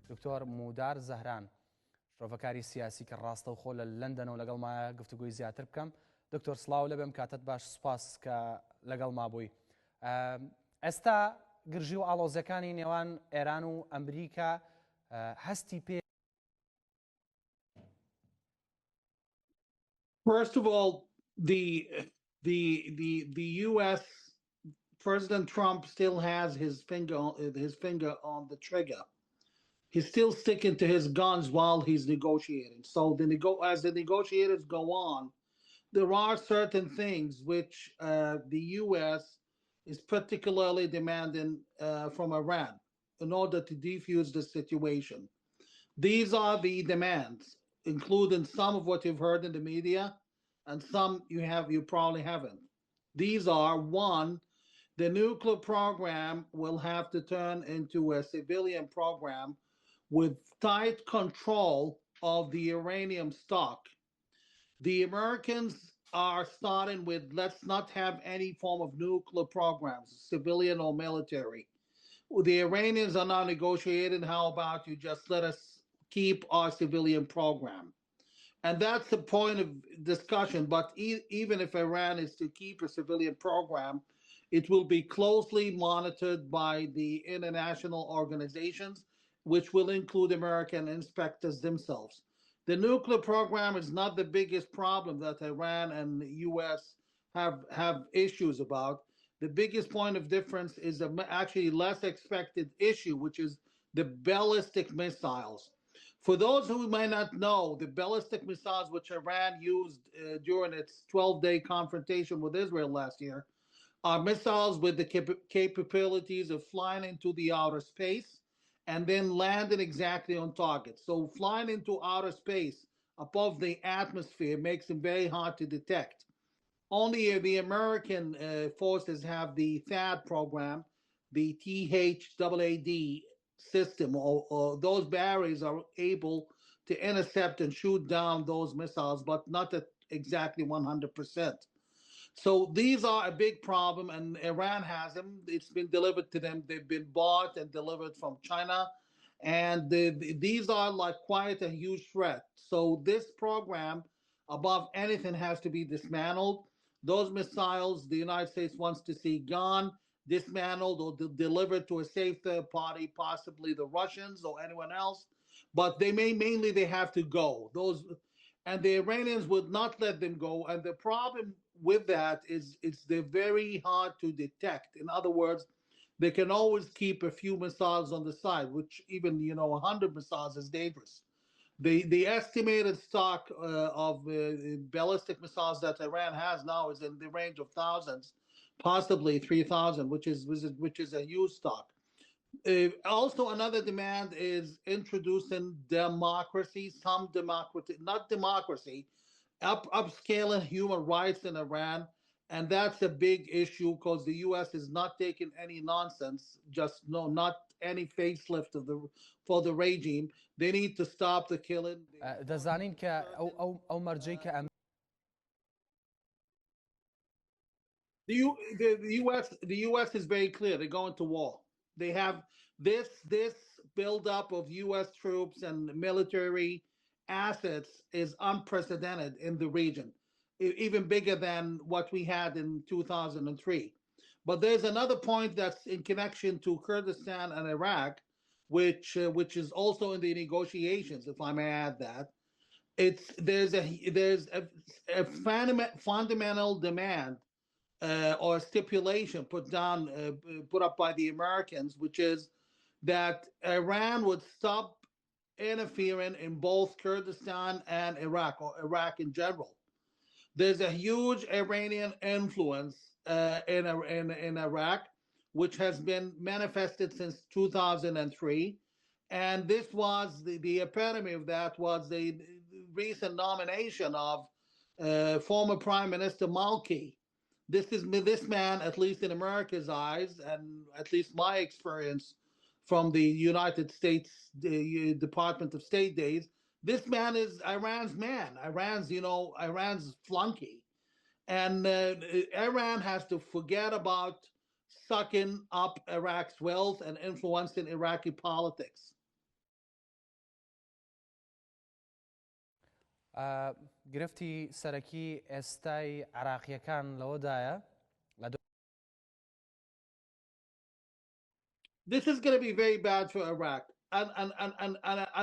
دکتۆر مودار زهران شرۆڤەکاری سیاسی کە ڕاستەوخۆ لە لەندەنەوە لەگەڵمایە گفتوگوی زیاتر بکەم. دکتۆر سڵاو لەبێم کاتت باش، سوپاس کە لەگەڵ مابووی. ئێستا گرژی و ئاڵۆزەکانی نێوان ئێران و ئەمریکا هەستی پێ. First of all, the U.S. President Trump still has his finger on the trigger. He's still sticking to his guns while he's negotiating. So as the negotiators go on, there are certain things which the U.S. is particularly demanding from Iran in order to defuse the situation. These are the demands, including some of what you've heard in the media and some you probably haven't. These are: one, the nuclear program will have to turn into a civilian program with tight control of the uranium stock. The Americans are starting with, let's not have any form of nuclear programs, civilian or military. The Iranians are now negotiating, how about you just let us keep our civilian program? And that's the point of discussion. But even if Iran is to keep a civilian program, it will be closely monitored by the international organizations, which will include American inspectors themselves. The nuclear program is not the biggest problem that Iran and the U.S. have issues about. The biggest point of difference is actually less expected issue, which is the ballistic missiles. For those who might not know, the ballistic missiles which Iran used during its 12-day confrontation with Israel last year are missiles with the capabilities of flying into the outer space and then landing exactly on target. So flying into outer space above the atmosphere makes them very hard to detect. Only the American forces have the THAAD program, the THAAD system, or those batteries are able to intercept and shoot down those missiles, but not at exactly 100%. So these are a big problem, and Iran has them. It's been delivered to them. They've been bought and delivered from China, and these are like quite a huge threat. So this program, above anything, has to be dismantled. Those missiles the United States wants to see gone, dismantled, or delivered to a safe third party, possibly the Russians or anyone else. But they have to go. And the Iranians would not let them go. And the problem with that is they're very hard to detect. In other words, they can always keep a few missiles on the side, which even 100 missiles is dangerous. The estimated stock of ballistic missiles that Iran has now is in the range of thousands, possibly 3,000, which is a huge stock. Also, another demand is introducing democracy, not democracy, upscaling human rights in Iran. And that's a big issue because the U.S. is not taking any nonsense, not any facelift for the regime. They need to stop the killing. دەزانین کە ئەو مەرجەی کە the U.S. is very clear. They're going to war. They have this buildup of U.S. troops and military assets is unprecedented in the region, even bigger than what we had in 2003. But there's another point that's in connection to Kurdistan and Iraq, which is also in the negotiations, if I may add that. There's a fundamental demand or stipulation put up by the Americans, which is that Iran would stop interfering in both Kurdistan and Iraq, or Iraq in general. There's a huge Iranian influence in Iraq, which has been manifested since 2003. And this was the epitome of that was the recent nomination of former Prime Minister Malki. This man, at least in America's eyes, and at least my experience from the United States Department of State days, this man is Iran's man. Iran's flunky, and Iran has to forget about sucking up Iraq's wealth and influencing Iraqi politics. گرفتی سەرەکی ئێستای عراقیەکان لەوەدایە This is going to be very bad for Iraq. And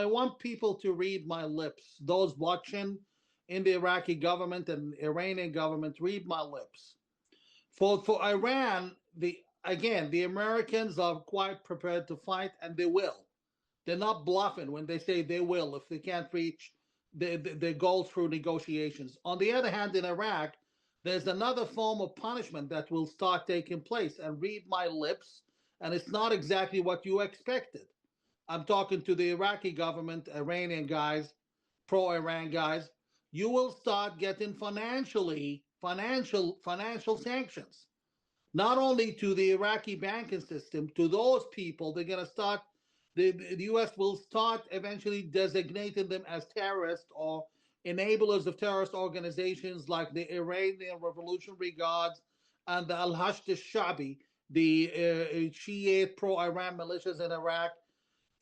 I want people to read my lips. Those watching in the Iraqi government and Iranian government, read my lips. For Iran, the Americans are quite prepared to fight, and they will. They're not bluffing when they say they will if they can't reach their goals through negotiations. On the other hand, in Iraq, there's another form of punishment that will start taking place. And read my lips, and it's not exactly what you expected. I'm talking to the Iraqi government, Iranian guys, pro-Iran guys. You will start getting financial sanctions, not only to the Iraqi banking system, to those people. They're going to start, the U.S. will start eventually designating them as terrorists or enablers of terrorist organizations like the Iranian Revolutionary Guards and the Al-Hashd al-Shabi, the Shiite pro-Iran militias in Iraq.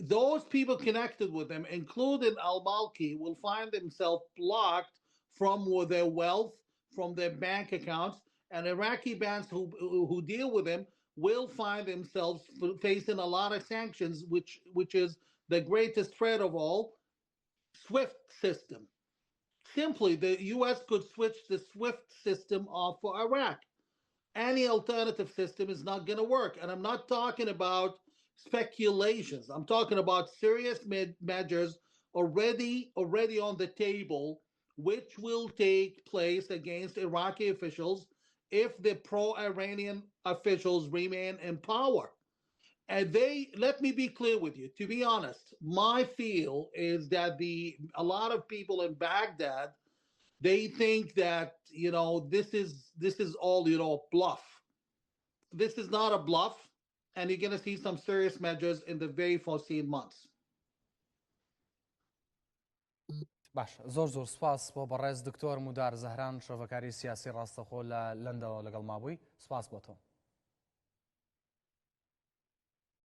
Those people connected with them, including al-Malki, will find themselves blocked from their wealth, from their bank accounts, and Iraqi banks who deal with them will find themselves facing a lot of sanctions, which is the greatest threat of all, SWIFT system. Simply, the U.S. could switch the SWIFT system off for Iraq. Any alternative system is not going to work. And I'm not talking about speculations. I'm talking about serious measures already on the table, which will take place against Iraqi officials if the pro-Iranian officials remain in power. And let me be clear with you. To be honest, my feel is that a lot of people in Baghdad, they think that this is all bluff. This is not a bluff, and you're going to see some serious measures in the very foreseen months. باش زۆر سپاس بۆ بەڕێز دکتۆر مودار زەهران شۆڤەکاری سیاسی ڕاستەخۆ لە لەندەوە لەگەڵ مابووی سپاس بۆ تۆ.